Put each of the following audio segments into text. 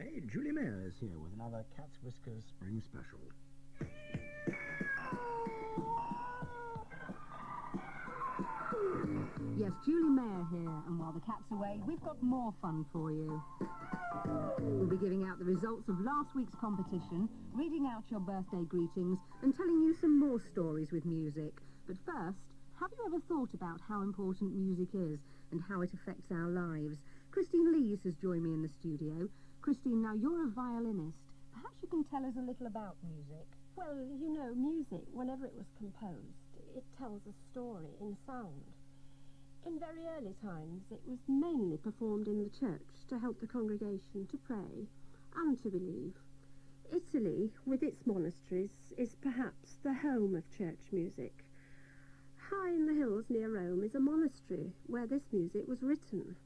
Anyway, Julie Mayer is here with another Cat's Whiskers Spring Special. Yes, Julie Mayer here, and while the cat's away, we've got more fun for you. We'll be giving out the results of last week's competition, reading out your birthday greetings, and telling you some more stories with music. But first, have you ever thought about how important music is and how it affects our lives? Christine Lees has joined me in the studio. Christine, now you're a violinist. Perhaps you can tell us a little about music. Well, you know, music, whenever it was composed, it tells a story in sound. In very early times, it was mainly performed in the church to help the congregation to pray and to believe. Italy, with its monasteries, is perhaps the home of church music. High in the hills near Rome is a monastery where this music was written.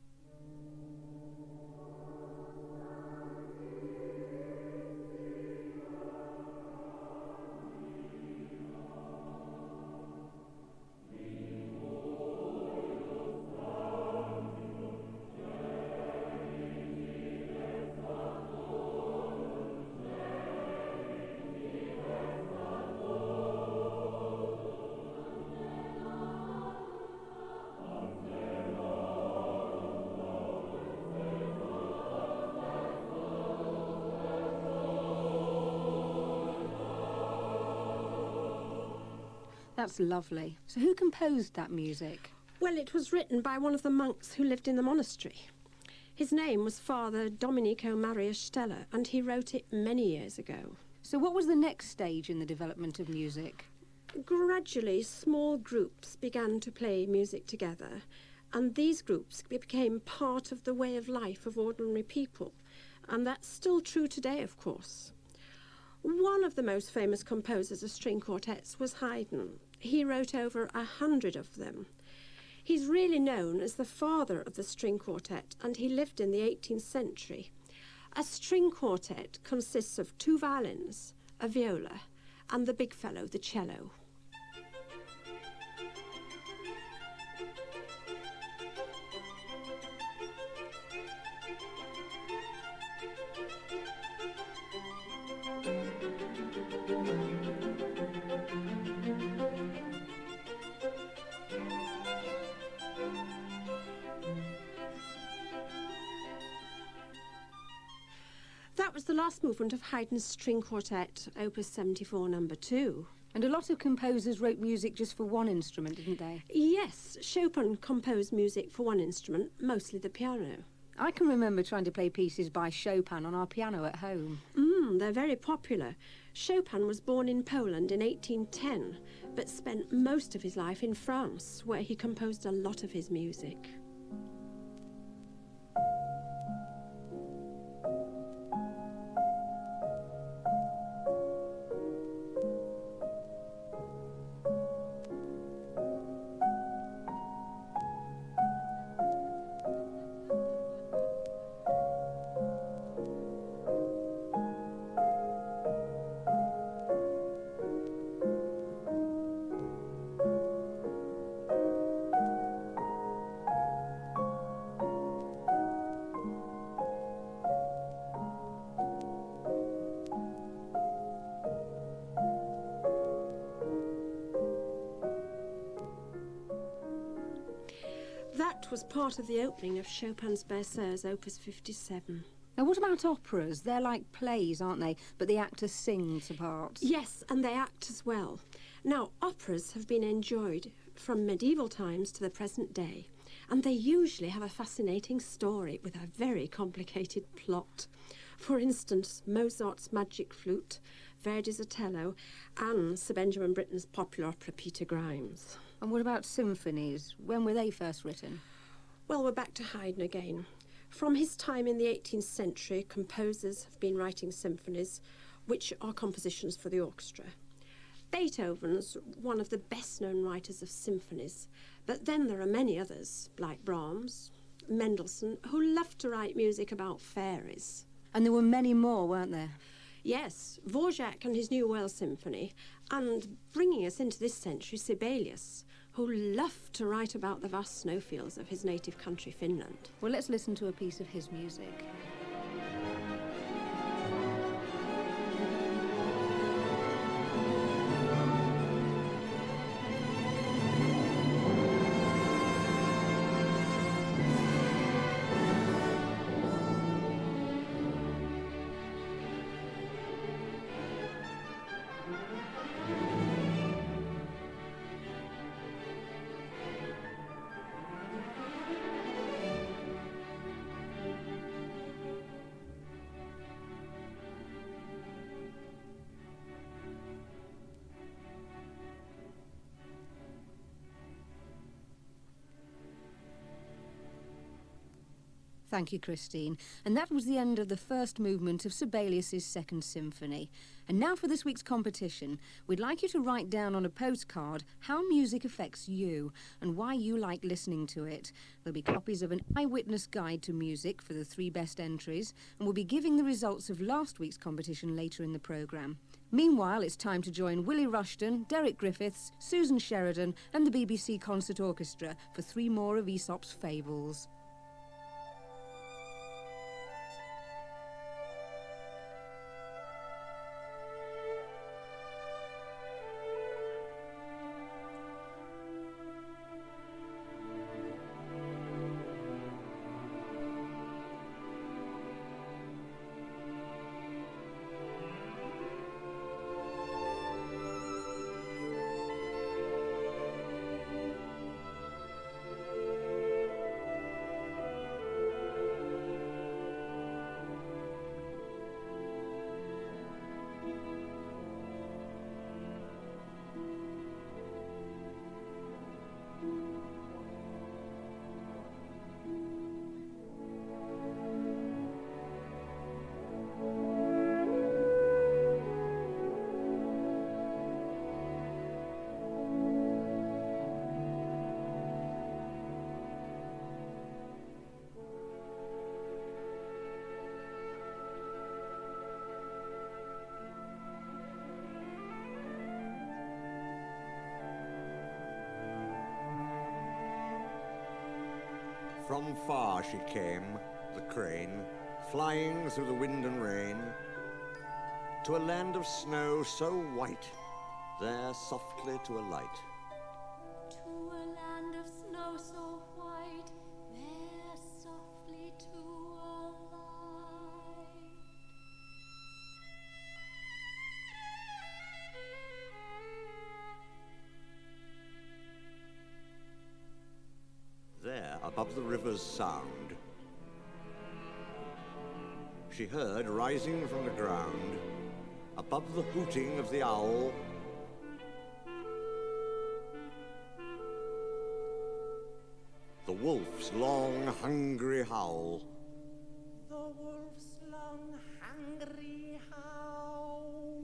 That's lovely. So who composed that music? Well, it was written by one of the monks who lived in the monastery. His name was Father Domenico Maria Stella, and he wrote it many years ago. So what was the next stage in the development of music? Gradually, small groups began to play music together, and these groups became part of the way of life of ordinary people. And that's still true today, of course. One of the most famous composers of string quartets was Haydn. He wrote over 100 of them. He's really known as the father of the string quartet, and he lived in the 18th century. A string quartet consists of 2 violins, a viola, and the big fellow, the cello. That was the last movement of Haydn's string quartet, Opus 74, number 2. And a lot of composers wrote music just for one instrument, didn't they? Yes, Chopin composed music for one instrument, mostly the piano. I can remember trying to play pieces by Chopin on our piano at home. They're very popular. Chopin was born in Poland in 1810, but spent most of his life in France, where he composed a lot of his music. That was part of the opening of Chopin's Berceuse, Opus 57. Now, what about operas? They're like plays, aren't they? But the actor sings a part. Yes, and they act as well. Now, operas have been enjoyed from medieval times to the present day, and they usually have a fascinating story with a very complicated plot. For instance, Mozart's Magic Flute, Verdi's Otello, and Sir Benjamin Britten's popular opera Peter Grimes. And what about symphonies? When were they first written? Well, we're back to Haydn again. From his time in the 18th century, composers have been writing symphonies, which are compositions for the orchestra. Beethoven's one of the best-known writers of symphonies, but then there are many others, like Brahms, Mendelssohn, who loved to write music about fairies. And there were many more, weren't there? Yes, Dvorak and his New World Symphony, and bringing us into this century, Sibelius, who loved to write about the vast snowfields of his native country, Finland. Well, let's listen to a piece of his music. Thank you, Christine. And that was the end of the first movement of Sibelius's Second Symphony. And now for this week's competition. We'd like you to write down on a postcard how music affects you and why you like listening to it. There'll be copies of an eyewitness guide to music for the 3 best entries, and we'll be giving the results of last week's competition later in the programme. Meanwhile, it's time to join Willie Rushton, Derek Griffiths, Susan Sheridan and the BBC Concert Orchestra for 3 more of Aesop's Fables. From far she came, the crane, flying through the wind and rain, to a land of snow so white, there softly to alight. To a land of snow so white, there softly to alight. There, above the river's sound, she heard, rising from the ground, above the hooting of the owl, the wolf's long, hungry howl. The wolf's long, hungry howl.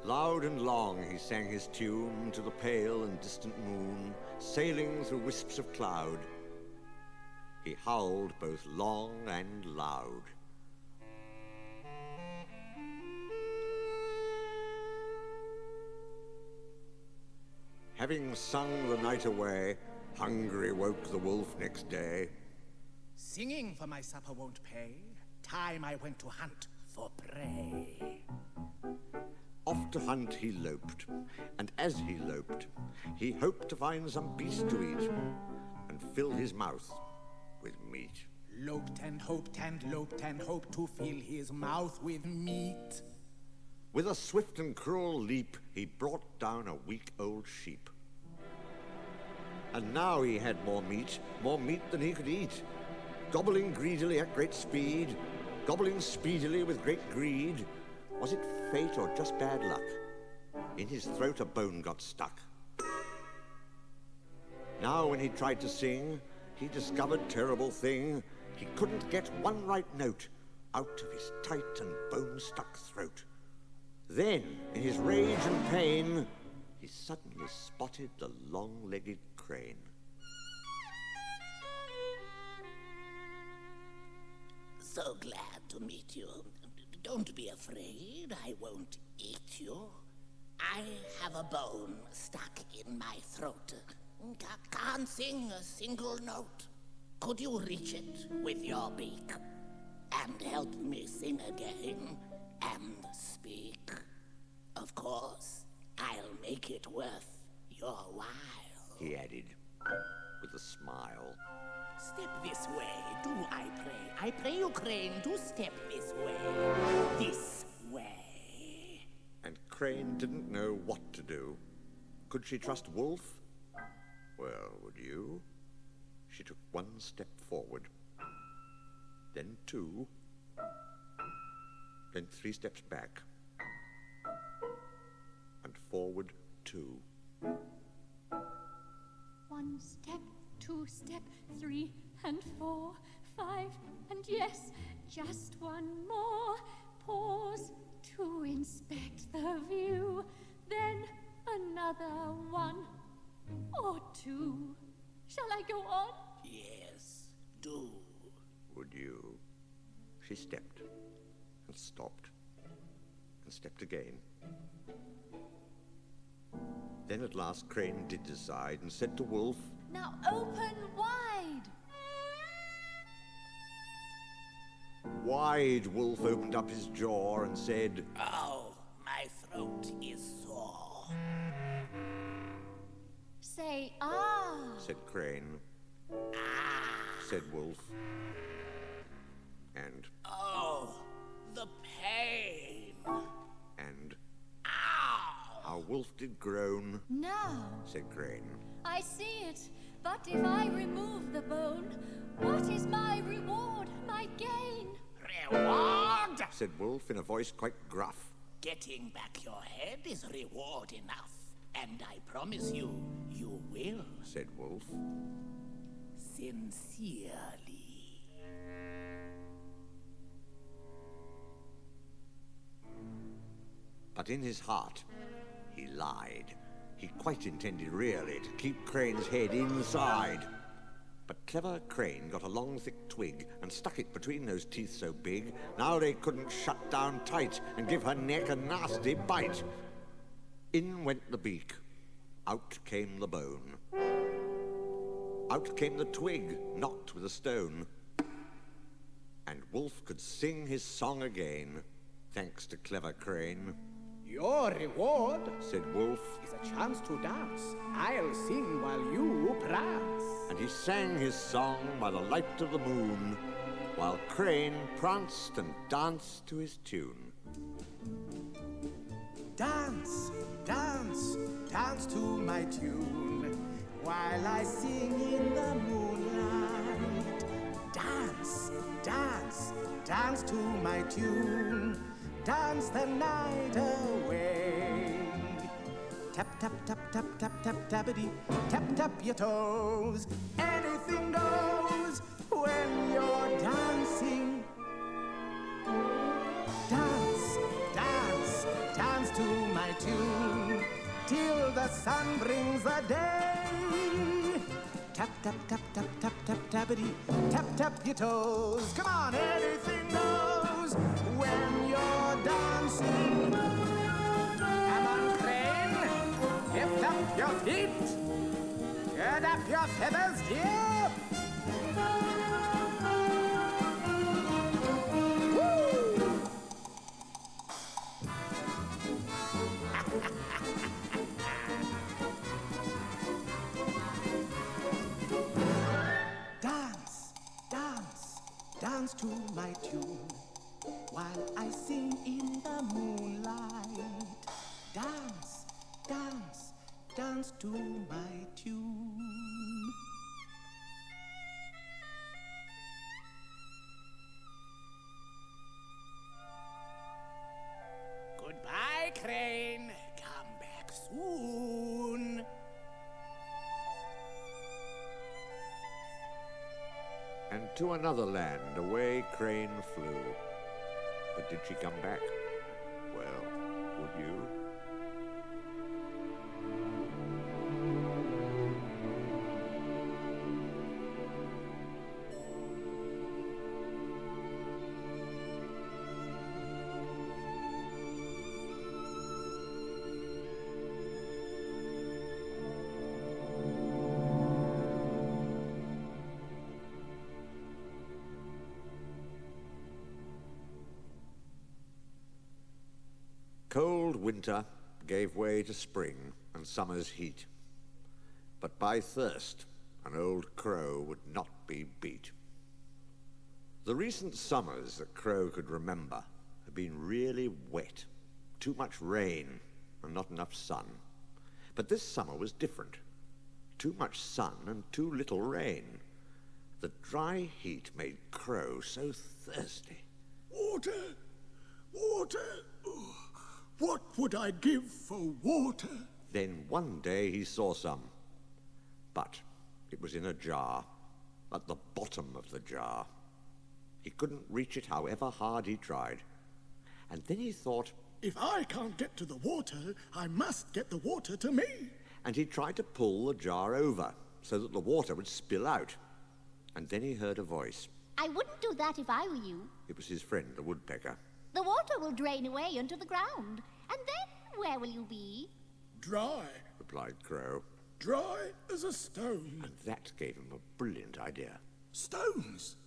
Loud and long he sang his tune to the pale and distant moon, sailing through wisps of cloud. He howled both long and loud. Having sung the night away, hungry woke the wolf next day. Singing for my supper won't pay. Time I went to hunt for prey. Off to hunt he loped, and as he loped, he hoped to find some beast to eat, and fill his mouth with meat. Loped and hoped and loped and hoped to fill his mouth with meat. With a swift and cruel leap, he brought down a weak old sheep. And now he had more meat than he could eat, gobbling greedily at great speed, gobbling speedily with great greed. Was it fate or just bad luck? In his throat a bone got stuck. Now when he tried to sing, he discovered terrible thing. He couldn't get one right note out of his tight and bone-stuck throat. Then, in his rage and pain, he suddenly spotted the long-legged crane. So glad to meet you. Don't be afraid, I won't eat you. I have a bone stuck in my throat. Can't sing a single note. Could you reach it with your beak and help me sing again and speak? Of course, I'll make it worth your while. He added, with a smile. Step this way, do I pray. I pray you, crane, do step this way. This way. And Crane didn't know what to do. Could she trust Wolf? Well, would you? She took one step forward, then 2, then 3 steps back, and forward 2. 2, step 3 and 4, 5, and yes, just one more. Pause to inspect the view, then another 1 or 2. Shall I go on? Yes, do. Would you? She stepped, and stopped, and stepped again. Then at last Crane did decide and said to Wolf, Now open wide. Wide Wolf opened up his jaw and said, Oh, my throat is sore. Say ah. said Crane, said Wolf, and, Oh, the pain. and, Ow! our Wolf did groan, Now said Crane. I see it, but if I remove the bone, what is my reward, my gain? Reward? Said Wolf in a voice quite gruff. Getting back your head is reward enough. And I promise you, you will. Said Wolf. Sincerely. But in his heart, he lied. He quite intended really to keep Crane's head inside. But clever Crane got a long, thick twig and stuck it between those teeth so big, now they couldn't shut down tight and give her neck a nasty bite. In went the beak. Out came the bone. Out came the twig, knocked with a stone. And Wolf could sing his song again, thanks to clever Crane. Your reward Said Wolf, is a chance to dance. I'll sing while you prance. and he sang his song by the light of the moon, while Crane pranced and danced to his tune. Dance, dance, dance to my tune, while I sing in the moonlight. Dance, dance, dance to my tune, dance the night away. Tap, tap, tap, tap, tap, tap, tappity, tap, tap your toes. Anything goes when you're dancing. Dance, dance, dance to my tune, till the sun brings the day. Tap, tap, tap, tap, tap, tap, tappity, tap, tap your toes. Come on, anything goes when you're dancing. Come on, Crane, lift up your feet, gird up your feathers, dear. Dance, dance, dance to my tune, while I sing in the moonlight. Dance, dance, dance to my tune. Goodbye, Crane. Come back soon. And to another land away Crane flew. But did she come back? Well, would you? Cold winter gave way to spring and summer's heat. But by thirst, an old crow would not be beat. The recent summers that Crow could remember had been really wet. Too much rain and not enough sun. But this summer was different. Too much sun and too little rain. The dry heat made Crow so thirsty. Water! Water! Oh, what would I give for water? Then one day he saw some. But It was in a jar, at the bottom of the jar. He couldn't reach it however hard he tried. And then he thought, if I can't get to the water, I must get the water to me. And he tried to pull the jar over so that the water would spill out. And then he heard a voice. I wouldn't do that if I were you. It was his friend, the woodpecker. The water will drain away into the ground. And then where will you be? Dry, replied Crow. Dry as a stone. And that gave him a brilliant idea. Stones?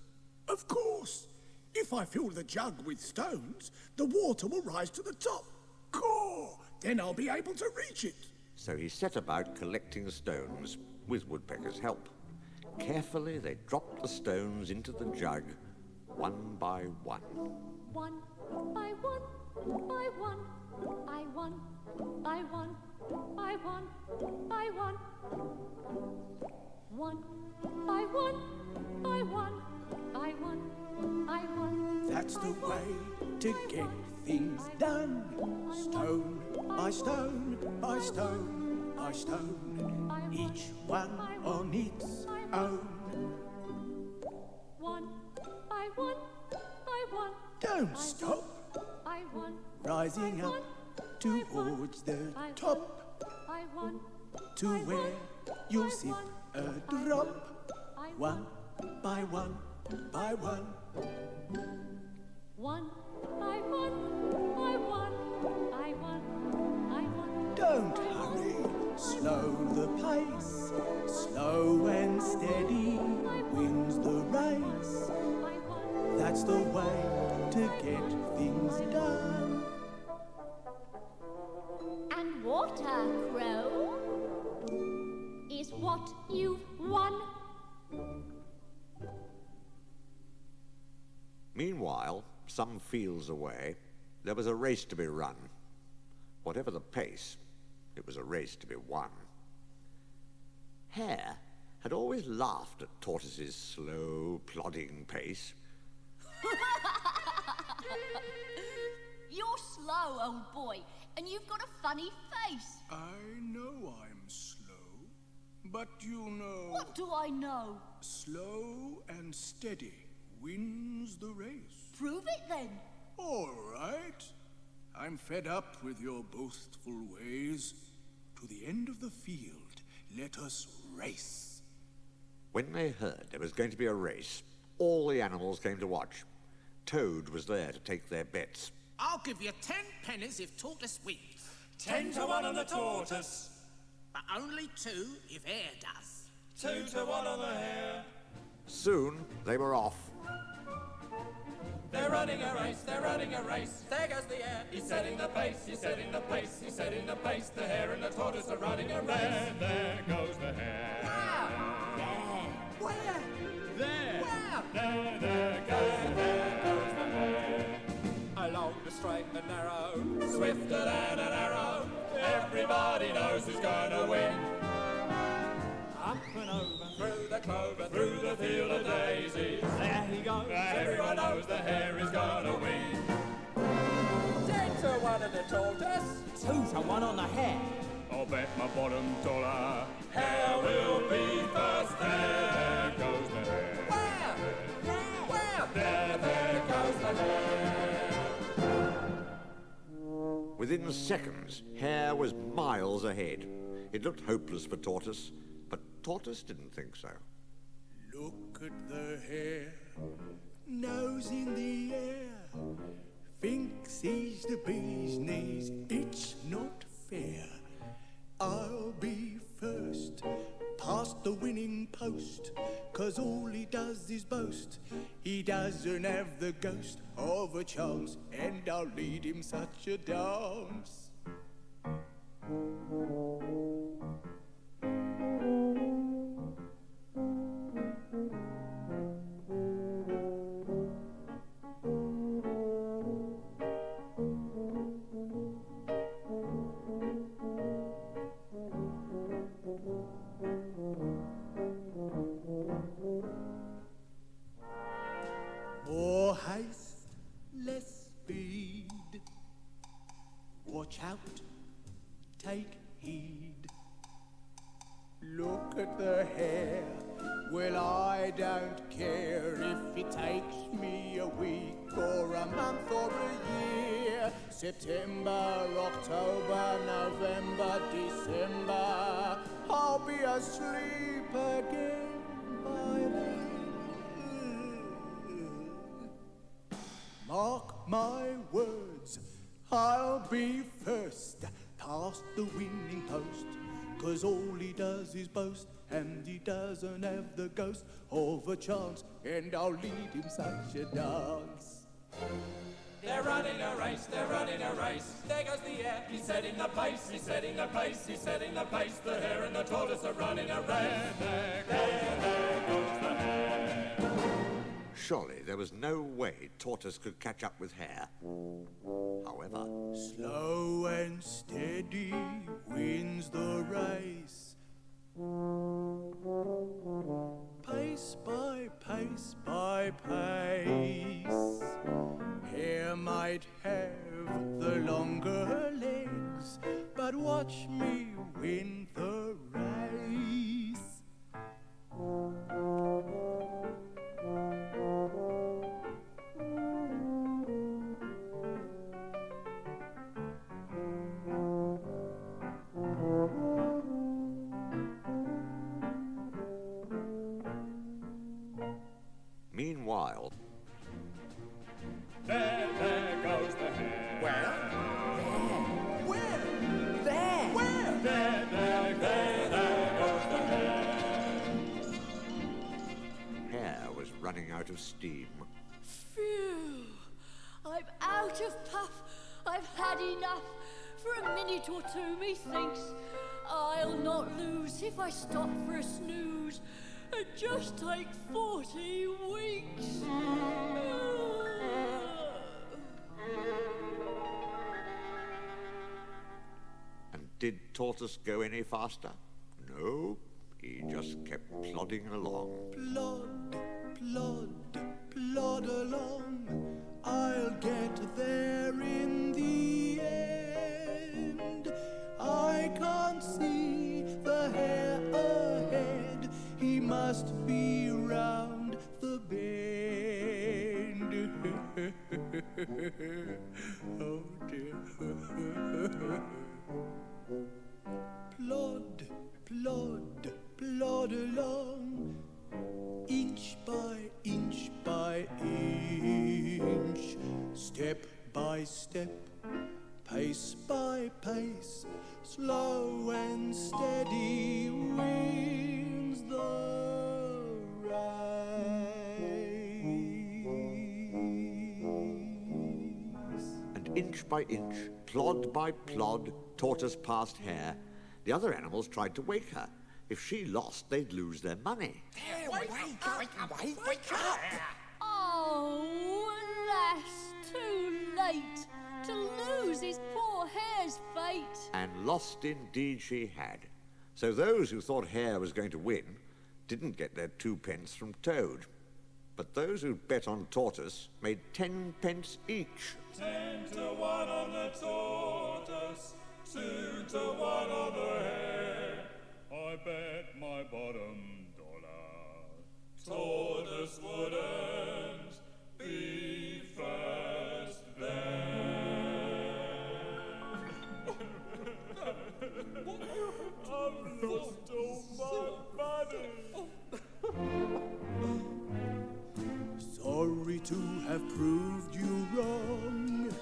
Of course. If I fill the jug with stones, the water will rise to the top. Caw! Then I'll be able to reach it. So he set about collecting stones with Woodpecker's help. Carefully, they dropped the stones into the jug, one by one. One by one, by one, by one, by one, by one, by one. One by one, by one, by one, by one. That's the way to get things done. Stone by stone, by stone, by stone. Each one on its own. One by one, by one. Don't stop. By one. Rising up towards the top. By one. To where you'll sip a drop. One by one, by one. One by one, by one, by one, by one. Don't hurry, slow the pace. Slow and steady wins the race. That's the way to get things done. And water, Crow, is what you've won. Meanwhile, some fields away, there was a race to be run. Whatever the pace, it was a race to be won. Hare had always laughed at Tortoise's slow, plodding pace. You're slow, old boy, and you've got a funny face. I know I'm slow, but you know... What do I know? Slow and steady wins the race. Prove it then. All right. I'm fed up with your boastful ways. To the end of the field, let us race. When they heard there was going to be a race, all the animals came to watch. Toad was there to take their bets. I'll give you 10 pennies if Tortoise wins. 10 to 1 on the tortoise. But only 2 if Hare does. 2 to 1 on the hare. Soon they were off. They're running a race, they're running a race. There goes the hare. He's setting the pace, he's setting the pace, he's setting the pace. The hare and the tortoise are running a race. There goes the hare. Where? There. Where? There goes the hare. Along the straight and narrow, swifter than an arrow. Everybody knows who's gonna win. Up and over, through the clover, through the field of daisies. There he goes. Everyone knows the hare is gonna win. 10 to 1 on the tortoise. 2 to 1 on the hare. I'll bet my bottom dollar. Hare will be first. There goes the hare. Where? There goes the hare. Within seconds, Hare was miles ahead. It looked hopeless for Tortoise, but Tortoise didn't think so. Look at the hare, nose in the air. Thinks he's the bee's knees, it's not fair. I'll be first, past the winning post, 'cause all he does is boast. He doesn't have the ghost of a chance, and I'll lead him such a dance. More haste, less speed. Watch out, take heed. Look at the hare, Well, I don't care if it takes me a week or a month or a year. September, October, November, December, I'll be asleep again by then. Mark my words, I'll be first past the winning post, 'cause all he does is boast, and he doesn't have the ghost of a chance, and I'll lead him such a dance. They're running a race, they're running a race. There goes the hare, he's setting the pace, he's setting the pace, he's setting the pace. The hare and the tortoise are running a race. There goes the hare. Surely there was no way Tortoise could catch up with Hare. However, slow and steady wins the race. Pace by pace by pace. Hare might have the longer legs, but watch me win the race. Meanwhile, there goes the hare. Where? There goes the hare. Hare was running out of steam. Phew! I'm out of puff. I've had enough. For a minute or two, methinks I'll not lose if I stop for a snooze and just take 40 weeks. And did Tortoise go any faster? No, he just kept plodding along. Plod, plod, plod along. I'll get there in the end. I can't see the hare ahead. He must be round the bend. Oh dear. Plod, plod, plod along, inch by inch by inch, step by step, pace by pace, slow and steady wins the race. And inch by inch, plod by plod, Tortoise passed Hare. The other animals tried to wake her. If she lost, they'd lose their money. Wake up! Oh, alas, too late to lose his poor hare's fate. And lost indeed she had. So those who thought Hare was going to win didn't get their 2 pence from Toad. But those who bet on Tortoise made 10 pence each. 10 to 1 on the tortoise, 2 to 1 on the hare. I bet my bottom dollar tortoise wouldn't be first there. I've lost all my money. Sorry to have proved you wrong,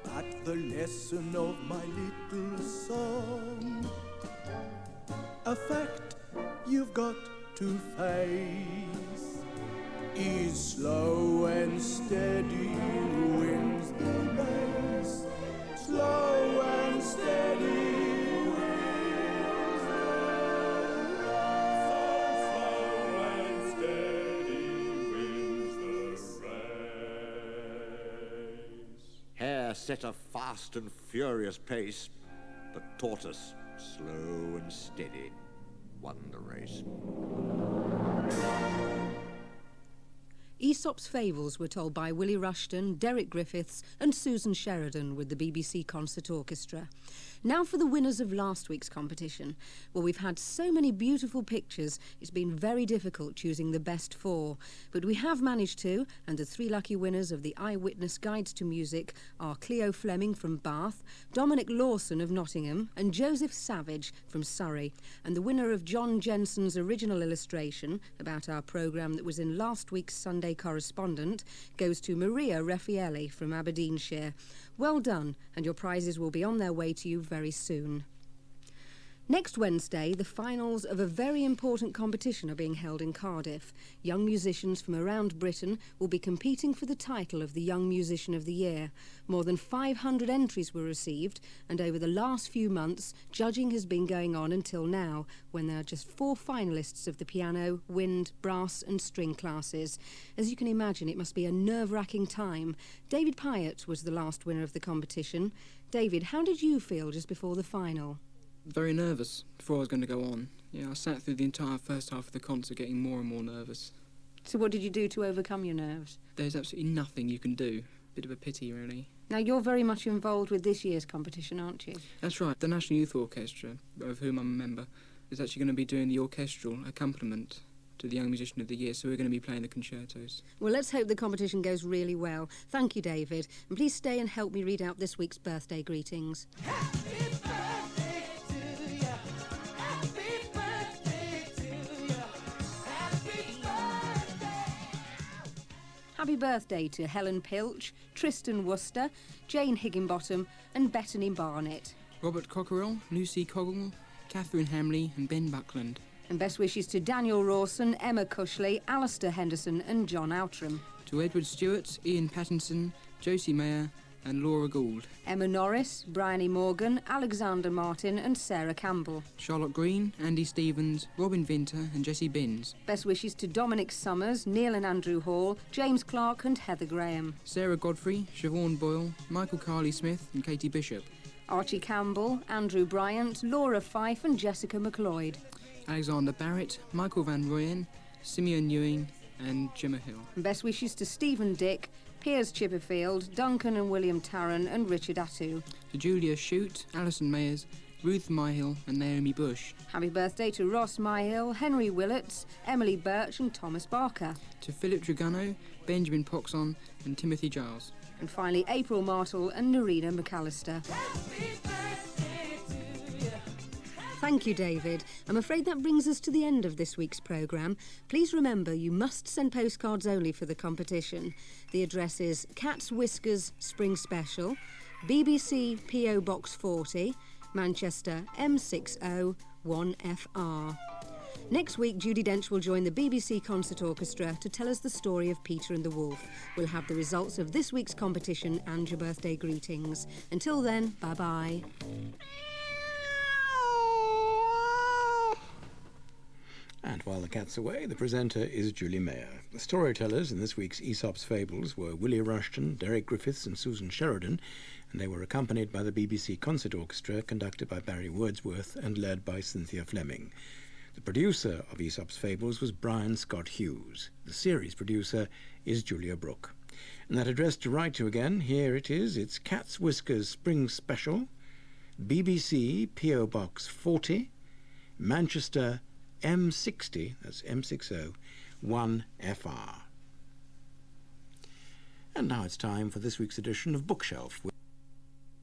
but the lesson of my little song, a fact you've got to face, is slow and steady wins the race. Slow and steady wins the race. Slow and steady wins the race. Hare set a fast and furious pace, but Tortoise, slow and steady, won the race. Aesop's Fables were told by Willie Rushton, Derek Griffiths and Susan Sheridan with the BBC Concert Orchestra. Now for the winners of last week's competition. Well, we've had so many beautiful pictures, it's been very difficult choosing the best 4. But we have managed to, and the 3 lucky winners of the Eyewitness Guides to Music are Cleo Fleming from Bath, Dominic Lawson of Nottingham, and Joseph Savage from Surrey. And the winner of John Jensen's original illustration about our programme that was in last week's Sunday Correspondent goes to Maria Raffaelli from Aberdeenshire. Well done, and your prizes will be on their way to you very soon. Next Wednesday, the finals of a very important competition are being held in Cardiff. Young musicians from around Britain will be competing for the title of the Young Musician of the Year. More than 500 entries were received, and over the last few months, judging has been going on until now, when there are just 4 finalists of the piano, wind, brass and string classes. As you can imagine, it must be a nerve-wracking time. David Pyatt was the last winner of the competition. David, how did you feel just before the final? Very nervous before I was going to go on. Yeah, I sat through the entire first half of the concert getting more and more nervous. So what did you do to overcome your nerves? There's absolutely nothing you can do. Bit of a pity, really. Now, you're very much involved with this year's competition, aren't you? That's right. The National Youth Orchestra, of whom I'm a member, is actually going to be doing the orchestral accompaniment to the Young Musician of the Year, so we're going to be playing the concertos. Well, let's hope the competition goes really well. Thank you, David. And please stay and help me read out this week's birthday greetings. Happy birthday to Helen Pilch, Tristan Worcester, Jane Higginbottom and Bethany Barnett. Robert Cockerill, Lucy Coggle, Catherine Hamley and Ben Buckland. And best wishes to Daniel Rawson, Emma Cushley, Alistair Henderson and John Outram. To Edward Stewart, Ian Pattinson, Josie Mayer and Laura Gould. Emma Norris, Bryony Morgan, Alexander Martin and Sarah Campbell. Charlotte Green, Andy Stevens, Robin Vinter and Jessie Binns. Best wishes to Dominic Summers, Neil and Andrew Hall, James Clark and Heather Graham. Sarah Godfrey, Siobhan Boyle, Michael Carley Smith and Katie Bishop. Archie Campbell, Andrew Bryant, Laura Fife and Jessica McLeod. Alexander Barrett, Michael Van Rooyen, Simeon Ewing and Gemma Hill. And best wishes to Stephen Dick, Piers Chipperfield, Duncan and William Tarrant and Richard Attu. To Julia Shute, Alison Mayers, Ruth Myhill and Naomi Bush. Happy birthday to Ross Myhill, Henry Willets, Emily Birch and Thomas Barker. To Philip Dragano, Benjamin Poxon and Timothy Giles. And finally April Martle and Narina McAllister. Thank you, David. I'm afraid that brings us to the end of this week's programme. Please remember you must send postcards only for the competition. The address is Cat's Whiskers Spring Special, BBC PO Box 40, Manchester M60 1FR. Next week, Judi Dench will join the BBC Concert Orchestra to tell us the story of Peter and the Wolf. We'll have the results of this week's competition and your birthday greetings. Until then, bye-bye. And while the cat's away, the presenter is Julie Mayer. The storytellers in this week's Aesop's Fables were Willie Rushton, Derek Griffiths and Susan Sheridan, and they were accompanied by the BBC Concert Orchestra, conducted by Barry Wordsworth and led by Cynthia Fleming. The producer of Aesop's Fables was Brian Scott-Hughes. The series producer is Julia Brooke. And that address to write to again, here it is. It's Cat's Whiskers Spring Special, BBC PO Box 40, Manchester M60, that's M60, 1FR. And now it's time for this week's edition of Bookshelf.